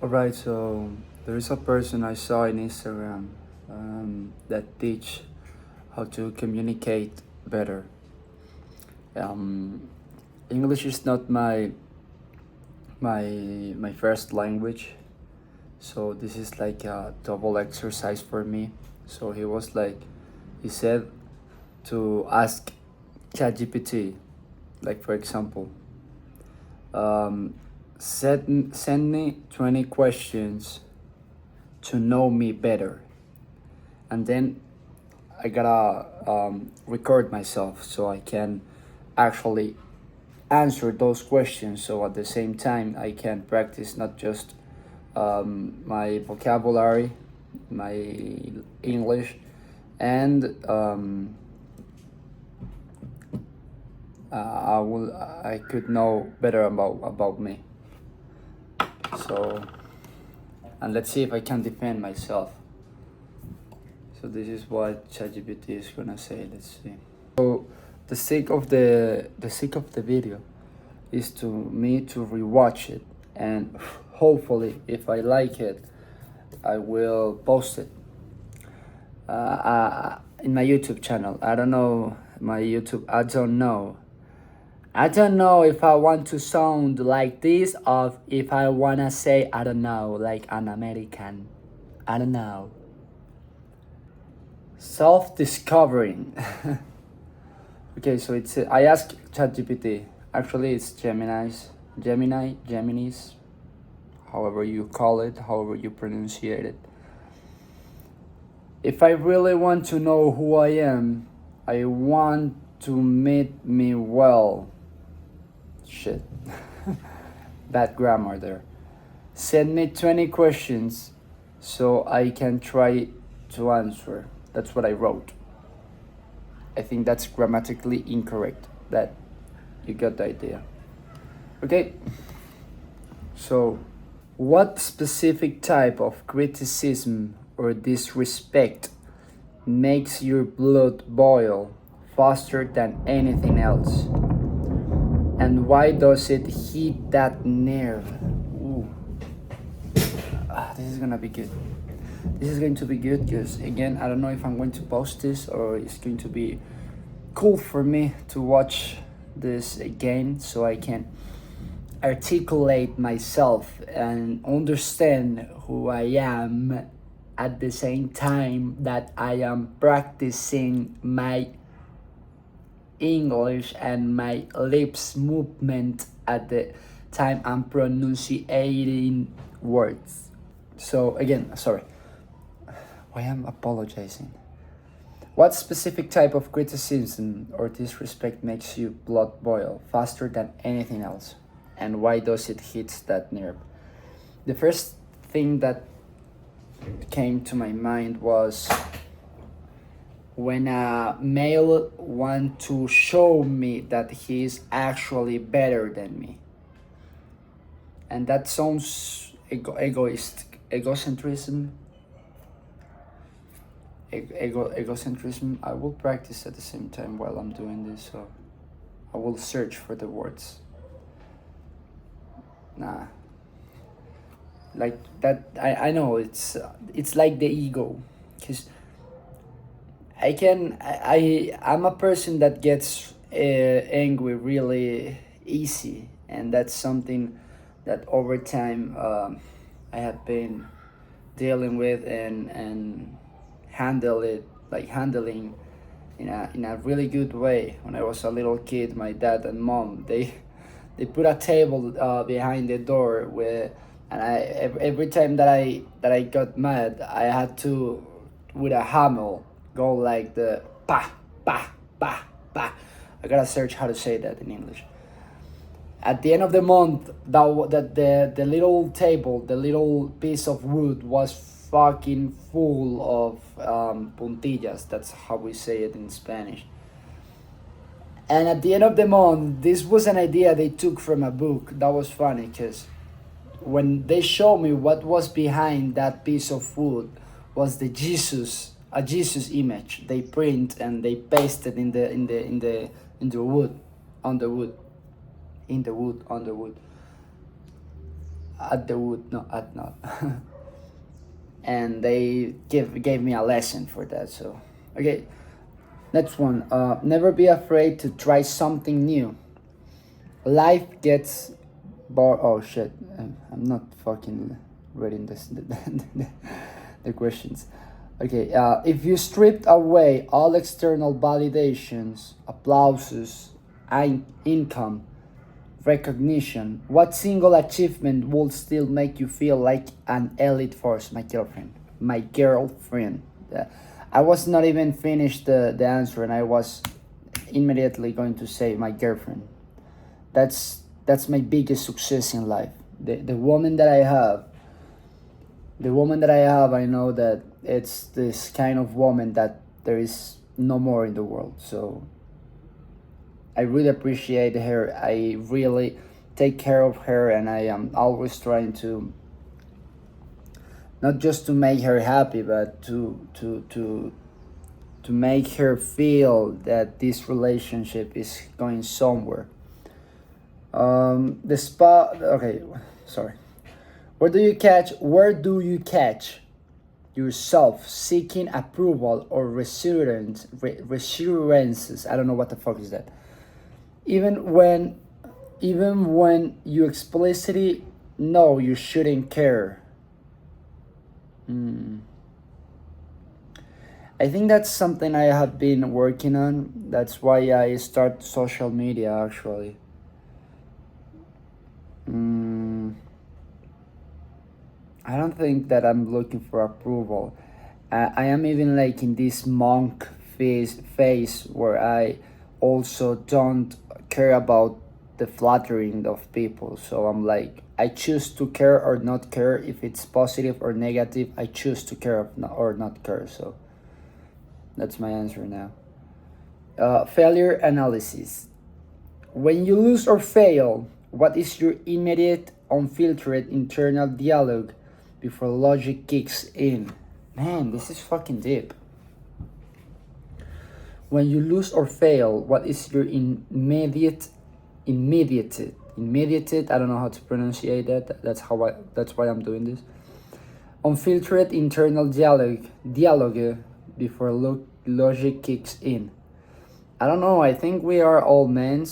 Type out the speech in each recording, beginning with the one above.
Alright, so there is a person I saw in Instagram that teach how to communicate better. Um, English is not my first language, so this is like a double exercise for me. So he said to ask ChatGPT, like for example, um, send me 20 questions to know me better, and then I gotta record myself so I can actually answer those questions. So at the same time, I can practice not just my vocabulary, my English, and I could know better about me. So, and let's see if I can defend myself. So this is what ChatGPT is gonna say. Let's see. So the sake of the video is to me to rewatch it, and hopefully if I like it, I will post it in my YouTube channel. I don't know my YouTube. I don't know if I want to sound like this or if I wanna say I don't know like an American. I don't know. Self-discovering. Okay, so it's I asked ChatGPT. Actually, it's Gemini's, however you call it, however you pronunciate it. If I really want to know who I am, I want to meet me well. Shit. Bad grammar there. Send me 20 questions so I can try to answer. That's what I wrote. I think that's grammatically incorrect. That you got the idea. Okay. So, what specific type of criticism or disrespect makes your blood boil faster than anything else? And why does it hit that nerve? Ooh. This is gonna be good. This is going to be good because, again, I don't know if I'm going to post this or it's going to be cool for me to watch this again so I can articulate myself and understand who I am at the same time that I am practicing my English and my lips movement at the time I'm pronunciating words. So again, sorry. Why am apologizing? What specific type of criticism or disrespect makes you blood boil faster than anything else? And why does it hit that nerve? The first thing that came to my mind was when a male wants to show me that he is actually better than me. And that sounds egocentrism. Egocentrism. I will practice at the same time while I'm doing this, so I will search for the words. Nah, like that. I know it's like the ego, because I'm a person that gets angry really easy, and that's something that over time I have been dealing with and handling in a really good way. When I was a little kid, my dad and mom they put a table behind the door and every time that I got mad, I had to, with a hammer, go like the pa pa pa pa. I gotta search how to say that in English. At the end of the month, the little table, the little piece of wood was fucking full of puntillas. That's how we say it in Spanish. And at the end of the month, this was an idea they took from a book. That was funny because when they showed me what was behind that piece of wood was a Jesus image. They print and they pasted in the wood, on the wood, in the wood, on the wood. at the wood, no, at not. And they gave me a lesson for that. So, okay, next one. Never be afraid to try something new. Life gets bored. Oh shit! I'm not fucking reading this the questions. Okay, if you stripped away all external validations, applauses, income, recognition, what single achievement will still make you feel like an elite force? My girlfriend. My girlfriend. I was not even finished the answer, and I was immediately going to say my girlfriend. That's my biggest success in life. The woman that I have, I know that it's this kind of woman that there is no more in the world. So I really appreciate her. I really take care of her, and I am always trying to not just to make her happy, but to make her feel that this relationship is going somewhere. The spot. Okay, sorry. Where do you catch yourself seeking approval or reassurances? I don't know what the fuck is that. Even when you explicitly know you shouldn't care. I think that's something I have been working on. That's why I start social media actually. I don't think that I'm looking for approval. I am even like in this monk phase where I also don't care about the flattering of people. So I'm like, I choose to care or not care. If it's positive or negative, I choose to care or not care. So that's my answer now. Failure analysis. When you lose or fail, what is your immediate, unfiltered internal dialogue before logic kicks in? Man, this is fucking deep. When you lose or fail, what is your immediate, I don't know how to pronounce that. That's why I'm doing this. Unfiltered internal dialogue before logic kicks in. I don't know. I think we are all men.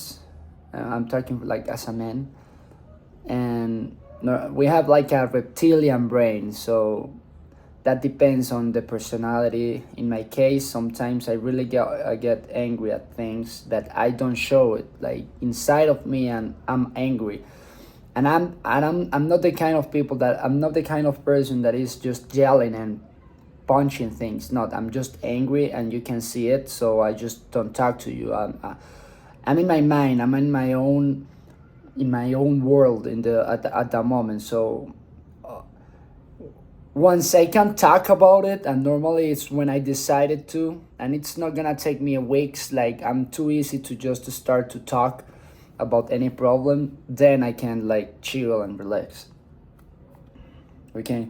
I'm talking like as a man, and we have like a reptilian brain, so that depends on the personality. In my case, sometimes I really get angry at things that I don't show it, like inside of me, and I'm angry. And I'm not the kind of person that is just yelling and punching things. Not, I'm just angry and you can see it, so I just don't talk to you. I'm in my mind. I'm in my own world at the moment. So once I can talk about it, and normally it's when I decided to, and it's not gonna take me weeks. Like, I'm too easy to just start to talk about any problem, then I can like chill and relax. Okay,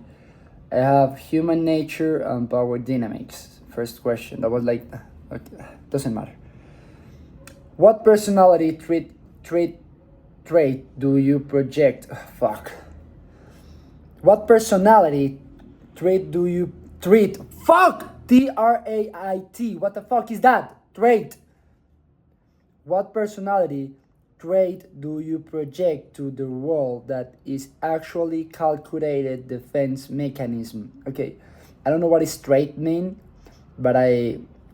I have human nature and power dynamics. First question, that was like, okay, doesn't matter. What personality trait do you project? Fuck. What personality trait do you treat? Fuck! Trait. What the fuck is that? Trait. What personality trait do you project to the world that is actually calculated defense mechanism? Okay, I don't know what is trait mean, but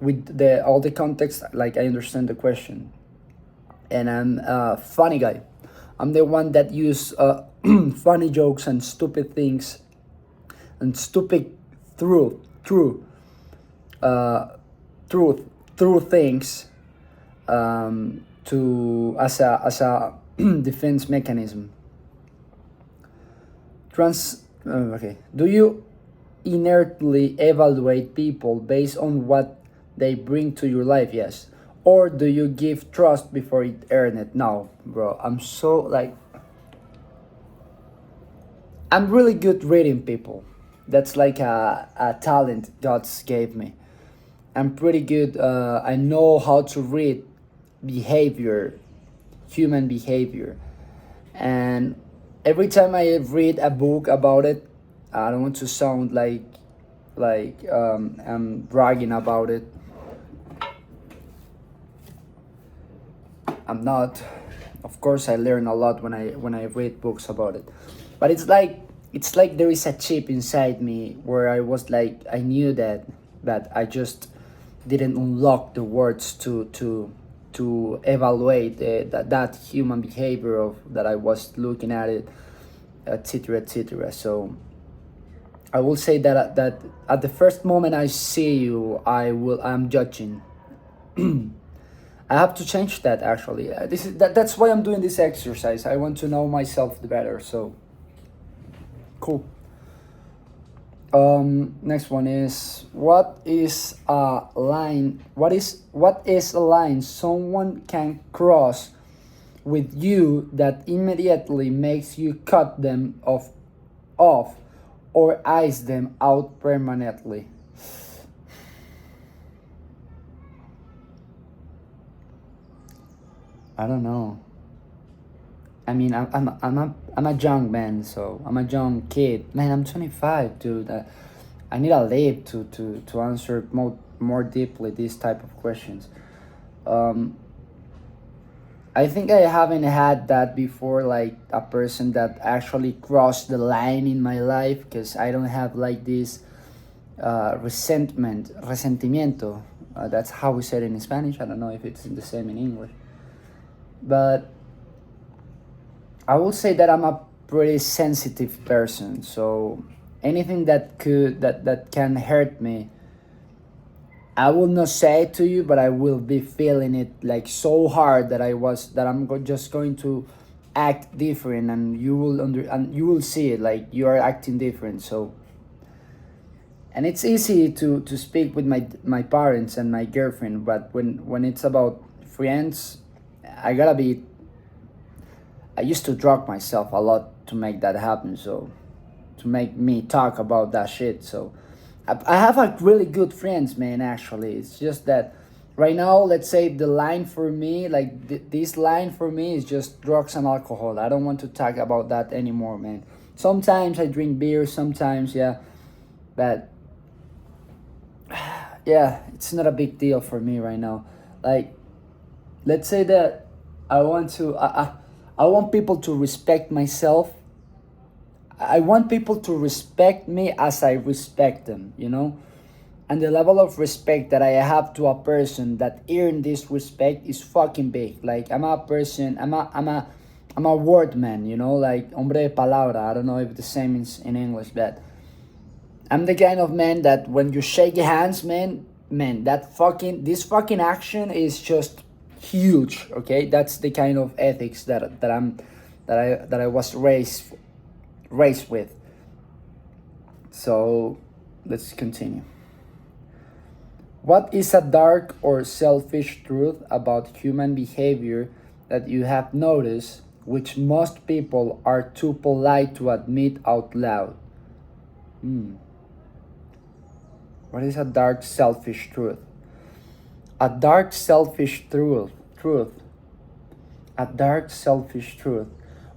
with all the context, like, I understand the question. And I'm a funny guy. I'm the one that use funny jokes and stupid things and stupid true things to as a defense mechanism. Okay. Do you inertly evaluate people based on what they bring to your life? Yes. Or do you give trust before it earn it? No, bro. I'm really good reading people. That's like a talent God's gave me. I'm pretty good. I know how to read behavior, human behavior, and every time I read a book about it, I don't want to sound like I'm bragging about it. I'm not. Of course, I learn a lot when I read books about it, but it's like there is a chip inside me where I was like I knew that I just didn't unlock the words to evaluate that human behavior of that I was looking at it, etc., etc. So I will say that at the first moment I see you, I'm judging. I have to change that actually. That's why I'm doing this exercise. I want to know myself the better. So cool. Next one is what is a line? What is a line someone can cross with you that immediately makes you cut them off or ice them out permanently? I don't know. I mean, I'm a young man, so I'm a young kid. Man, I'm 25, dude. I need a leap to answer more deeply these type of questions. Um, I think I haven't had that before, like a person that actually crossed the line in my life, because I don't have like this resentimiento. That's how we say it in Spanish. I don't know if it's the same in English, but I would say that I'm a pretty sensitive person. So anything that can hurt me, I will not say it to you, but I will be feeling it like so hard that just going to act different, and you will see it like you are acting different. So, and it's easy to speak with my parents and my girlfriend, but when it's about friends, I gotta be. I used to drug myself a lot to make that happen. So to make me talk about that shit. So I have like really good friends, man. Actually, it's just that right now, let's say the line for me, like this line for me, is just drugs and alcohol. I don't want to talk about that anymore, man. Sometimes I drink beer. Sometimes, yeah, but yeah, it's not a big deal for me right now. Like, let's say that I want to. I want people to respect myself. I want people to respect me as I respect them, you know? And the level of respect that I have to a person that earn this respect is fucking big. Like I'm a person, I'm a word man, you know, like hombre de palabra. I don't know if the same is in English, but I'm the kind of man that when you shake hands, man, this fucking action is just huge. Okay, that's the kind of ethics that I was raised with. So let's continue. What is a dark or selfish truth about human behavior that you have noticed, which most people are too polite to admit out loud? What is a dark selfish truth? A dark selfish truth. A dark selfish truth.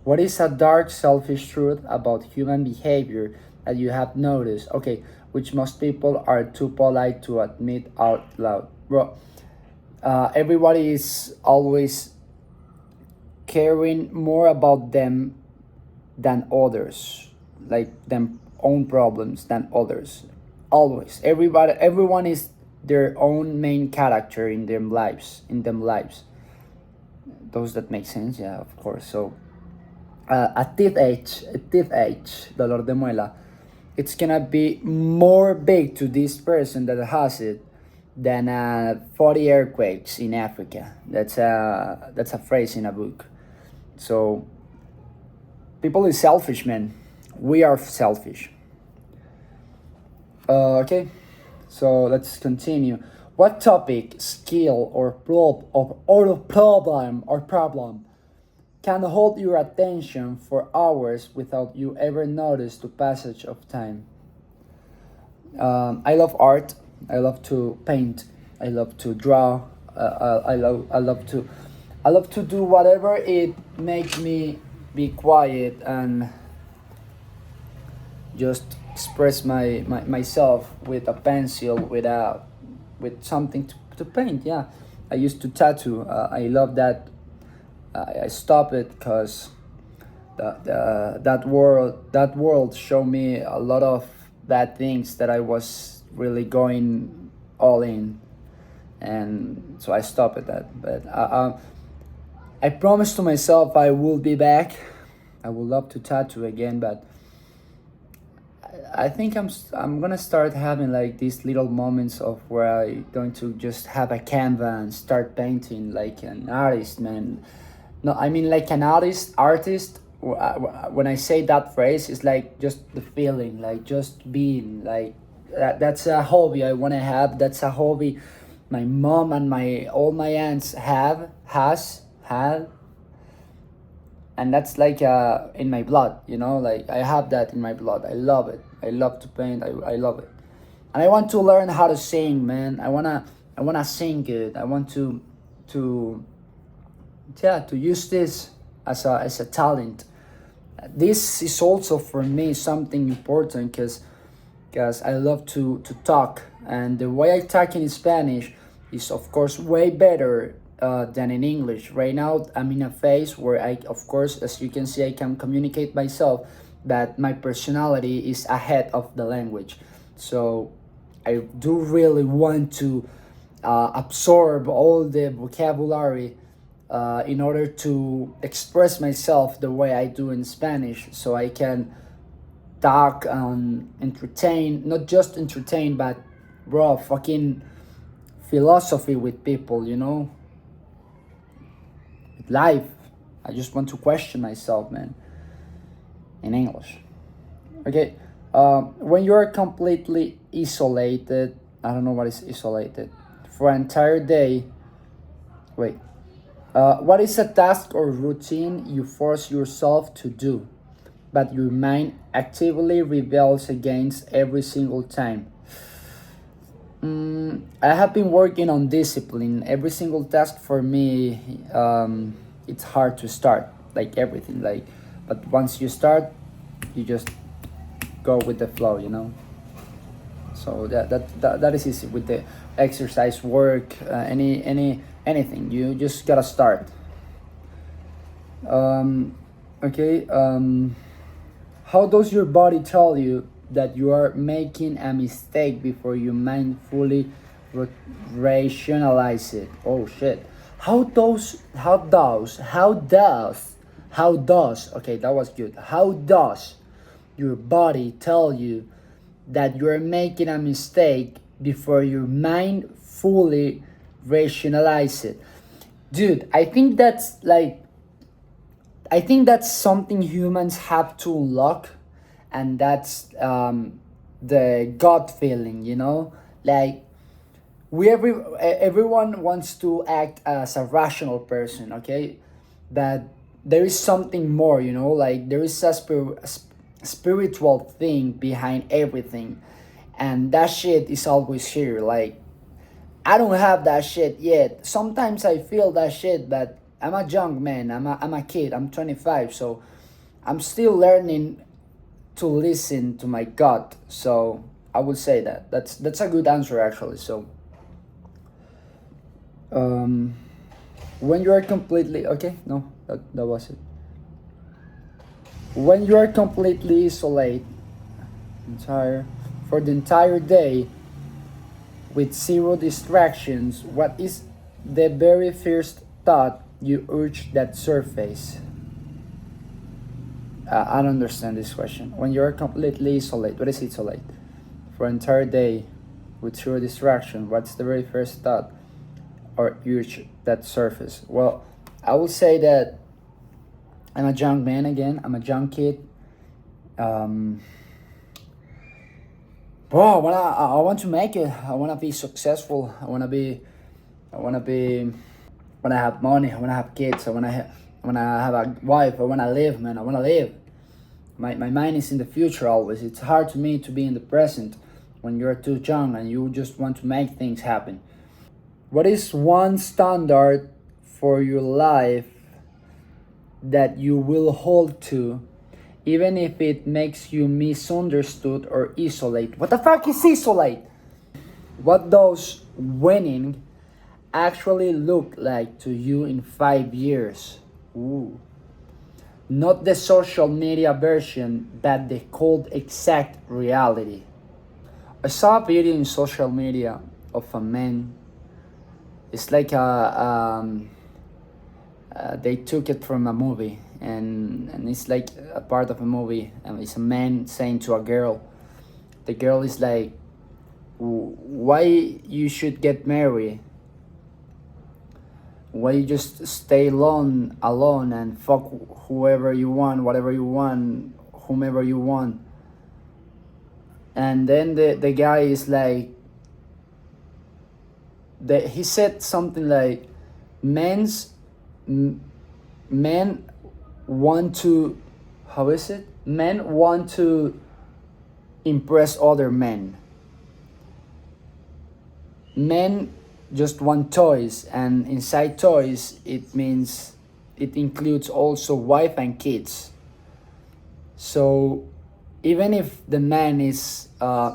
What is a dark selfish truth about human behavior that you have noticed? Okay, which most people are too polite to admit out loud. Bro, everybody is always caring more about them than others, like them own problems than others. Always, everyone is their own main character in their lives. Those that make sense, yeah, of course. So a teeth edge, dolor de muela, it's gonna be more big to this person that has it than 40 earthquakes in Africa. That's a phrase in a book. So people is selfish, man. We are selfish. Okay, so let's continue. What topic, skill, or problem can hold your attention for hours without you ever notice the passage of time? I love art. I love to paint. I love to draw. I love to do whatever it makes me be quiet and just express myself with a pencil, with something to paint. Yeah, I used to tattoo. I love that. I stopped it because that world showed me a lot of bad things that I was really going all in, and so I stopped at that. But I promised to myself I will be back. I would love to tattoo again, but I think I'm gonna start having like these little moments of where I going to just have a canvas and start painting like an artist, man. No, I mean like an artist. When I say that phrase, it's like just the feeling, like just being like that. That's a hobby I wanna have. That's a hobby my mom and my all my aunts had, and that's like in my blood, like I have that in my blood. I love it. I love to paint. I love it, and I want to learn how to sing, man. I wanna sing good. I want to yeah, to use this as a talent. This is also for me something important because I love to talk, and the way I talk in Spanish is of course way better than in English. Right now, I'm in a phase where of course, as you can see, I can communicate myself, but my personality is ahead of the language. So I do really want to absorb all the vocabulary in order to express myself the way I do in Spanish, so I can talk and entertain, not just entertain, but bro, fucking philosophy with people, life. I just want to question myself, man, in English. Okay, when you are completely isolated, I don't know what is isolated, for an entire day. Wait, what is a task or routine you force yourself to do, but your mind actively rebels against every single time? I have been working on discipline. Every single task for me, it's hard to start, like everything. But once you start, you just go with the flow. So that is easy with the exercise, work, anything. You just gotta start. Okay. How does your body tell you that you are making a mistake before you mindfully rationalize it? Oh shit. How does okay, that was good. How does your body tell you that you're making a mistake before your mind fully rationalize it? Dude, I think that's something humans have to unlock, and that's the gut feeling. Like everyone wants to act as a rational person, okay? But there is something more, like there is a spiritual thing behind everything, and that shit is always here. Like I don't have that shit yet. Sometimes I feel that shit, but I'm a young man. I'm a kid. I'm 25, so I'm still learning to listen to my gut. So I would say that's a good answer actually. So um, when you are completely okay, no, that was it. When you are completely isolated, entire for the entire day with zero distractions, what is the very first thought you urge that surface? I don't understand this question. When you're completely isolated, what is isolate? For an entire day with zero distraction, what's the very first thought or urge that surface? Well, I will say that I'm a young man again. I'm a young kid. Um, Bro, I want to make it. I wanna be successful. I wanna be when I have money. I wanna have kids. I wanna have a wife. I wanna live, man. I wanna live. My mind is in the future always. It's hard to me to be in the present when you're too young and you just want to make things happen. What is one standard for your life that you will hold to, even if it makes you misunderstood or isolate. What the fuck is isolate? What does winning actually look like to you in 5 years? Ooh. Not the social media version, but the cold exact reality. I saw a video in social media of a man. It's like they took it from a movie, and it's like a part of a movie. And it's a man saying to a girl. The girl is like, "Why you should get married? Why you just stay alone and fuck whoever you want, whatever you want, whomever you want?" And then the guy is like, he said something like, men's men want to, how is it, men want to impress other men. Men just want toys, and inside toys it means it includes also wife and kids. So even if the man is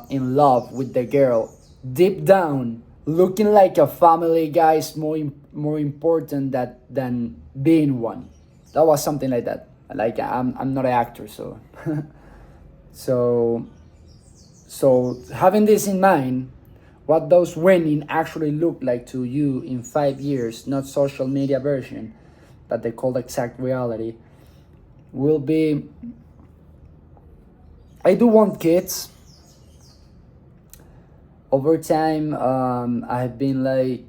in love with the girl, deep down, looking like a family guy is more important than being one. That was something like that. Like I'm not an actor, so so so having this in mind, what does winning actually look like to you in 5 years, not social media version, that they call exact reality, will be, I do want kids. Over time, I've been like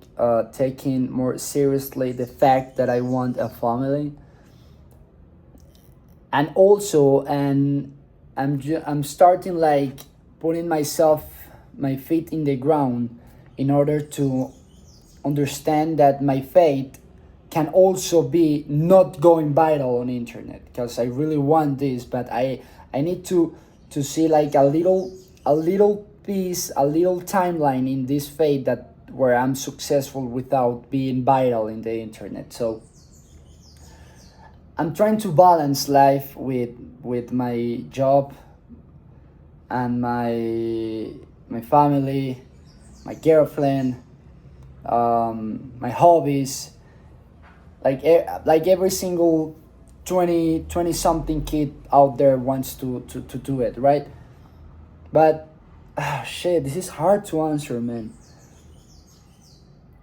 taking more seriously the fact that I want a family, and also, and I'm starting like putting my feet in the ground in order to understand that my fate can also be not going viral on internet, because I really want this, but I need to see like a little piece, a little timeline in this fate, that where I'm successful without being viral in the internet. So I'm trying to balance life with my job and my family, my girlfriend, my hobbies, like every single 20 something kid out there wants to do it, right? But shit, this is hard to answer, man.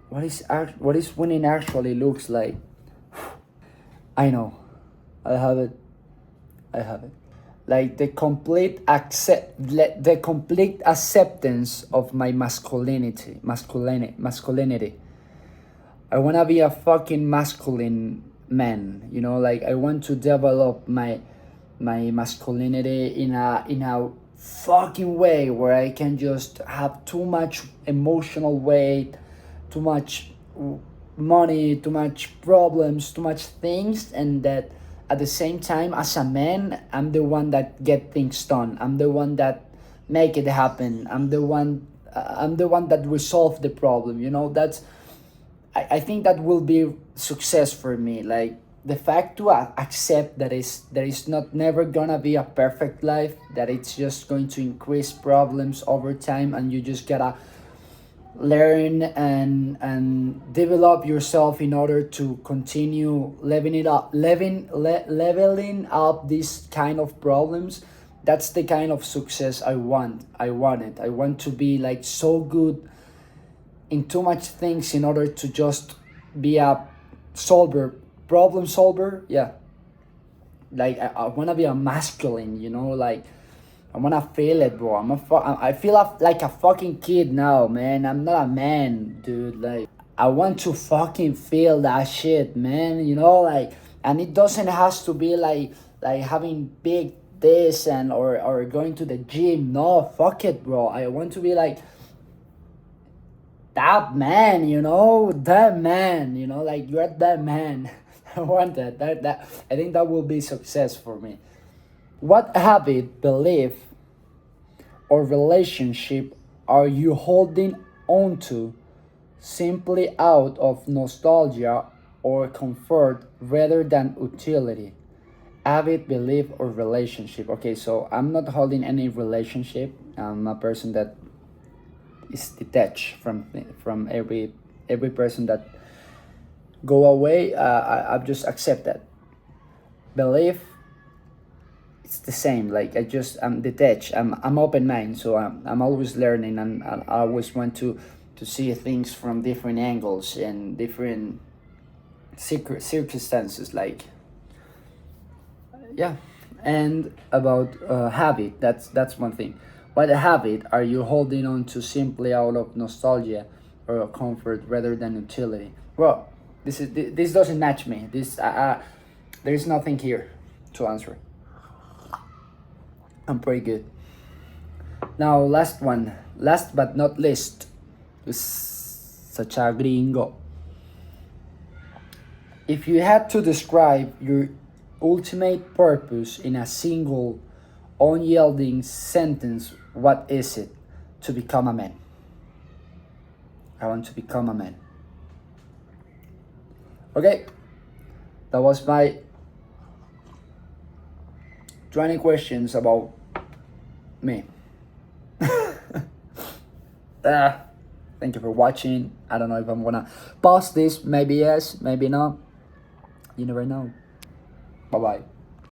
What is winning actually looks like? I know, I have it. I have it. Like the complete acceptance of my masculinity. I wanna be a fucking masculine man. Like I want to develop my masculinity in a fucking way where I can just have too much emotional weight, too much money, too much problems, too much things, and that at the same time, as a man, I'm the one that get things done. I'm the one that make it happen. I'm the one. I'm the one that resolve the problem. That's. I think that will be success for me. Like the fact to accept that there is not never gonna be a perfect life. That it's just going to increase problems over time, and you just gotta learn and develop yourself in order to continue leveling up these kind of problems. That's the kind of success I want to be like so good in too much things in order to just be a problem solver. Yeah, like I want to be a masculine, like I wanna feel it, bro. I feel like a fucking kid now, man. I'm not a man, dude. Like, I want to fucking feel that shit, man. Like, and it doesn't has to be like having big this and or going to the gym. No, fuck it, bro. I want to be like that man, that man, like you're that man. I want that. That I think that will be success for me. What habit, belief, or relationship are you holding on to simply out of nostalgia or comfort rather than utility. Habit, belief, or relationship. Okay, so I'm not holding any relationship. I'm a person that is detached from every person that go away. I just accept that. Belief, it's the same. Like I'm detached. I'm open mind, so I'm always learning, and I always want to see things from different angles and different circumstances. Like, yeah. And about habit, that's one thing. What habit are you holding on to simply out of nostalgia or comfort rather than utility? Well, this doesn't match me. There is nothing here to answer. I'm pretty good. Now, last one, last but not least, is such a gringo. If you had to describe your ultimate purpose in a single, unyielding sentence, what is it? To become a man. I want to become a man. Okay, that was my 20 questions about me. Thank you for watching. I don't know if I'm gonna pause this. Maybe yes, maybe no. You never know. Bye bye.